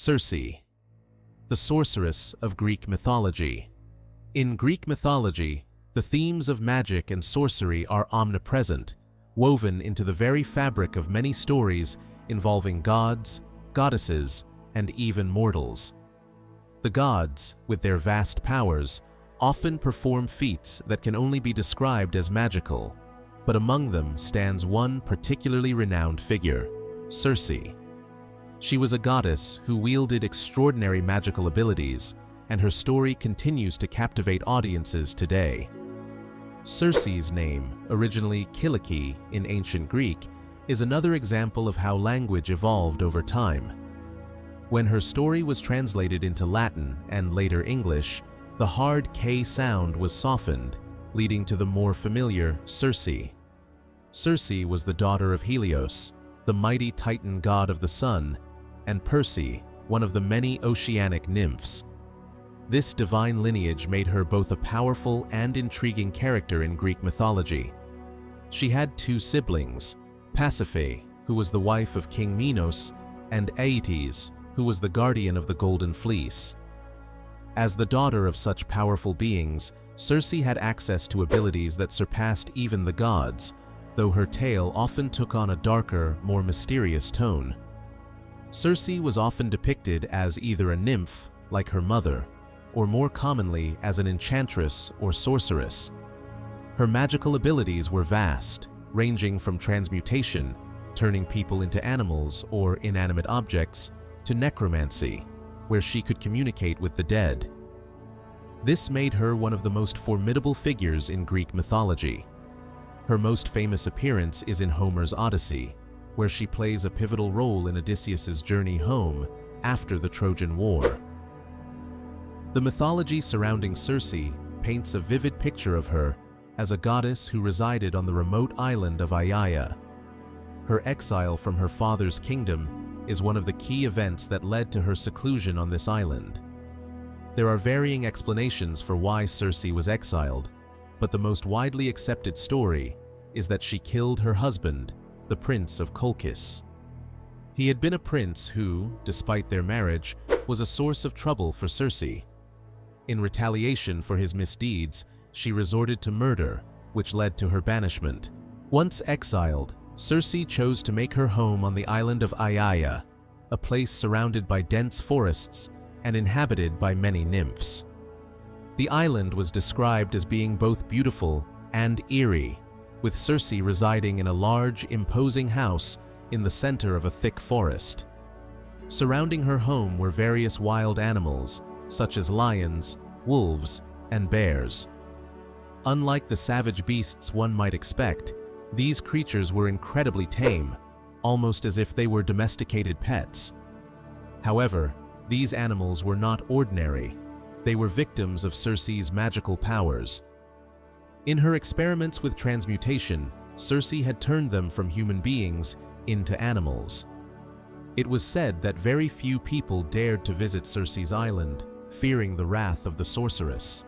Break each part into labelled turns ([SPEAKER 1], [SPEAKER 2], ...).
[SPEAKER 1] Circe, the sorceress of Greek mythology. In Greek mythology, the themes of magic and sorcery are omnipresent, woven into the very fabric of many stories involving gods, goddesses, and even mortals. The gods, with their vast powers, often perform feats that can only be described as magical, but among them stands one particularly renowned figure, Circe. She was a goddess who wielded extraordinary magical abilities, and her story continues to captivate audiences today. Circe's name, originally Helios in ancient Greek, is another example of how language evolved over time. When her story was translated into Latin and later English, the hard K sound was softened, leading to the more familiar Circe. Circe was the daughter of Helios, the mighty Titan god of the sun, and Perse, one of the many oceanic nymphs. This divine lineage made her both a powerful and intriguing character in Greek mythology. She had two siblings, Pasiphae, who was the wife of King Minos, and Aeetes, who was the guardian of the Golden Fleece. As the daughter of such powerful beings, Circe had access to abilities that surpassed even the gods, though her tale often took on a darker, more mysterious tone. Circe was often depicted as either a nymph, like her mother, or more commonly as an enchantress or sorceress. Her magical abilities were vast, ranging from transmutation, turning people into animals or inanimate objects, to necromancy, where she could communicate with the dead. This made her one of the most formidable figures in Greek mythology. Her most famous appearance is in Homer's Odyssey, where she plays a pivotal role in Odysseus's journey home after the Trojan War. The mythology surrounding Circe paints a vivid picture of her as a goddess who resided on the remote island of Aiaia. Her exile from her father's kingdom is one of the key events that led to her seclusion on this island. There are varying explanations for why Circe was exiled, but the most widely accepted story is that she killed her husband, the Prince of Colchis. He had been a prince who, despite their marriage, was a source of trouble for Circe. In retaliation for his misdeeds, she resorted to murder, which led to her banishment. Once exiled, Circe chose to make her home on the island of Aiaia, a place surrounded by dense forests and inhabited by many nymphs. The island was described as being both beautiful and eerie, with Circe residing in a large, imposing house in the center of a thick forest. Surrounding her home were various wild animals, such as lions, wolves, and bears. Unlike the savage beasts one might expect, these creatures were incredibly tame, almost as if they were domesticated pets. However, these animals were not ordinary. They were victims of Circe's magical powers. In her experiments with transmutation, Circe had turned them from human beings into animals. It was said that very few people dared to visit Circe's island, fearing the wrath of the sorceress.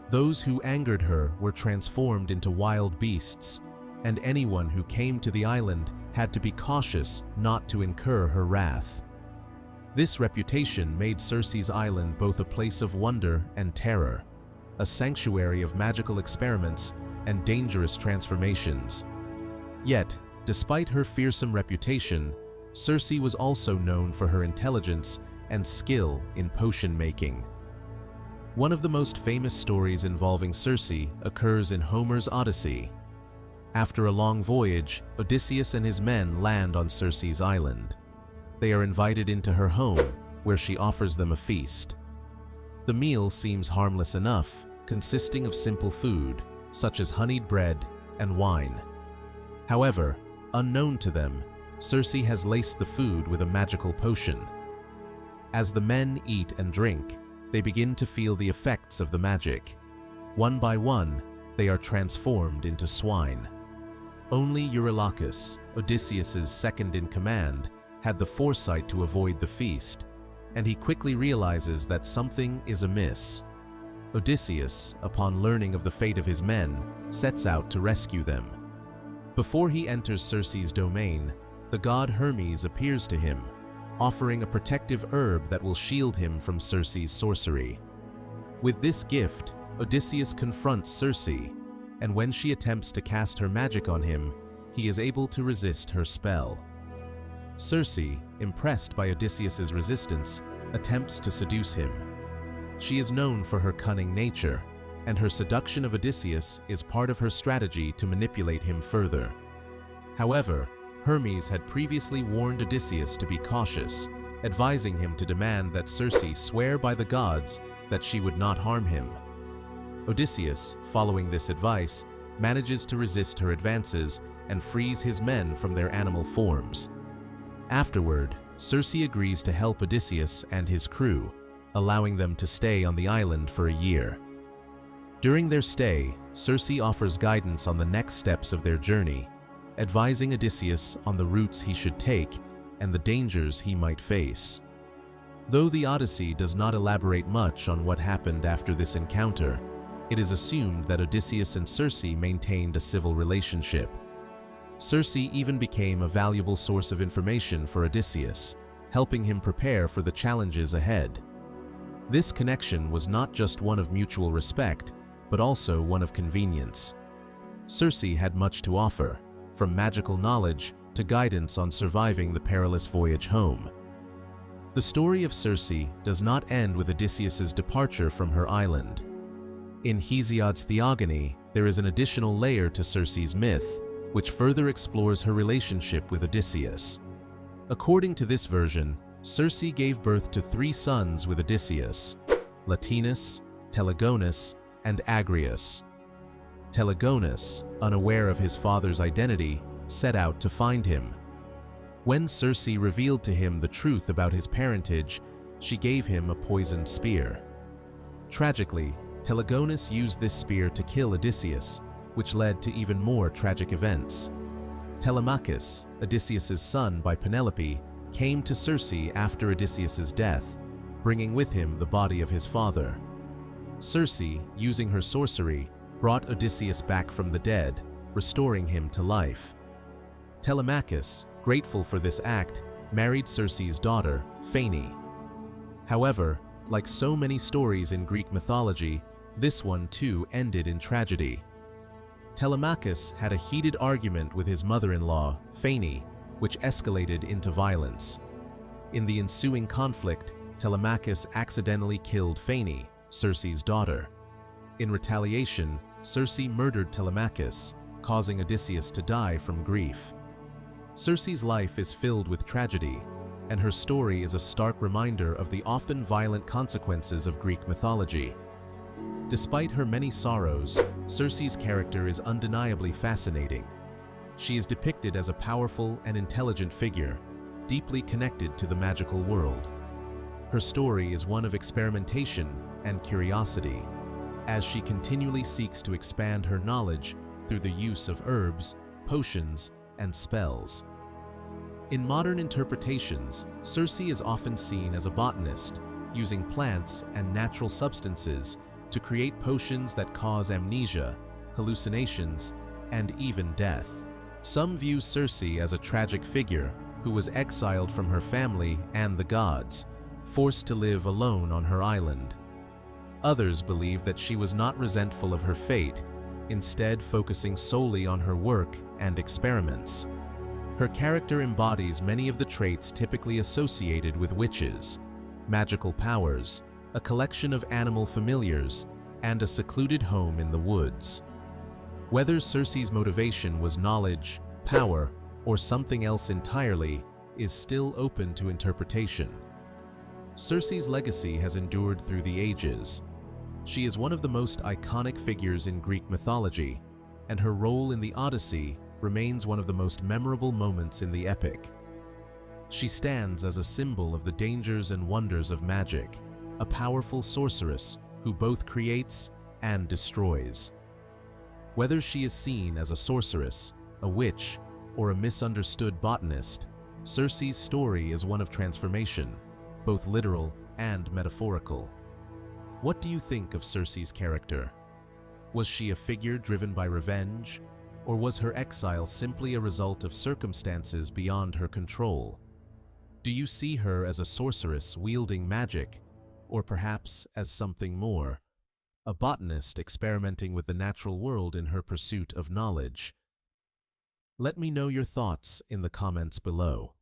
[SPEAKER 1] Those who angered her were transformed into wild beasts, and anyone who came to the island had to be cautious not to incur her wrath. This reputation made Circe's island both a place of wonder and terror, a sanctuary of magical experiments and dangerous transformations. Yet, despite her fearsome reputation, Circe was also known for her intelligence and skill in potion making. One of the most famous stories involving Circe occurs in Homer's Odyssey. After a long voyage, Odysseus and his men land on Circe's island. They are invited into her home, where she offers them a feast. The meal seems harmless enough, consisting of simple food, such as honeyed bread and wine. However, unknown to them, Circe has laced the food with a magical potion. As the men eat and drink, they begin to feel the effects of the magic. One by one, they are transformed into swine. Only Eurylochus, Odysseus's second-in-command, had the foresight to avoid the feast, and he quickly realizes that something is amiss. Odysseus, upon learning of the fate of his men, sets out to rescue them. Before he enters Circe's domain, the god Hermes appears to him, offering a protective herb that will shield him from Circe's sorcery. With this gift, Odysseus confronts Circe, and when she attempts to cast her magic on him, he is able to resist her spell. Circe, impressed by Odysseus's resistance, attempts to seduce him. She is known for her cunning nature, and her seduction of Odysseus is part of her strategy to manipulate him further. However, Hermes had previously warned Odysseus to be cautious, advising him to demand that Circe swear by the gods that she would not harm him. Odysseus, following this advice, manages to resist her advances and frees his men from their animal forms. Afterward, Circe agrees to help Odysseus and his crew, allowing them to stay on the island for a year. During their stay, Circe offers guidance on the next steps of their journey, advising Odysseus on the routes he should take and the dangers he might face. Though the Odyssey does not elaborate much on what happened after this encounter, it is assumed that Odysseus and Circe maintained a civil relationship. Circe even became a valuable source of information for Odysseus, helping him prepare for the challenges ahead. This connection was not just one of mutual respect, but also one of convenience. Circe had much to offer, from magical knowledge to guidance on surviving the perilous voyage home. The story of Circe does not end with Odysseus's departure from her island. In Hesiod's Theogony, there is an additional layer to Circe's myth, which further explores her relationship with Odysseus. According to this version, Circe gave birth to 3 sons with Odysseus: Latinus, Telegonus, and Agrius. Telegonus, unaware of his father's identity, set out to find him. When Circe revealed to him the truth about his parentage, she gave him a poisoned spear. Tragically, Telegonus used this spear to kill Odysseus, which led to even more tragic events. Telemachus, Odysseus's son by Penelope, came to Circe after Odysseus's death, bringing with him the body of his father. Circe, using her sorcery, brought Odysseus back from the dead, restoring him to life. Telemachus, grateful for this act, married Circe's daughter, Phane. However, like so many stories in Greek mythology, this one too ended in tragedy. Telemachus had a heated argument with his mother-in-law, Phane, which escalated into violence. In the ensuing conflict, Telemachus accidentally killed Phane, Circe's daughter. In retaliation, Circe murdered Telemachus, causing Odysseus to die from grief. Circe's life is filled with tragedy, and her story is a stark reminder of the often violent consequences of Greek mythology. Despite her many sorrows, Circe's character is undeniably fascinating. She is depicted as a powerful and intelligent figure, deeply connected to the magical world. Her story is one of experimentation and curiosity, as she continually seeks to expand her knowledge through the use of herbs, potions, and spells. In modern interpretations, Circe is often seen as a botanist, using plants and natural substances to create potions that cause amnesia, hallucinations, and even death. Some view Circe as a tragic figure who was exiled from her family and the gods, forced to live alone on her island. Others believe that she was not resentful of her fate, instead focusing solely on her work and experiments. Her character embodies many of the traits typically associated with witches: magical powers, a collection of animal familiars, and a secluded home in the woods. Whether Circe's motivation was knowledge, power, or something else entirely is still open to interpretation. Circe's legacy has endured through the ages. She is one of the most iconic figures in Greek mythology, and her role in the Odyssey remains one of the most memorable moments in the epic. She stands as a symbol of the dangers and wonders of magic, a powerful sorceress who both creates and destroys. Whether she is seen as a sorceress, a witch, or a misunderstood botanist, Circe's story is one of transformation, both literal and metaphorical. What do you think of Circe's character? Was she a figure driven by revenge, or was her exile simply a result of circumstances beyond her control? Do you see her as a sorceress wielding magic, or perhaps as something more, a botanist experimenting with the natural world in her pursuit of knowledge? Let me know your thoughts in the comments below.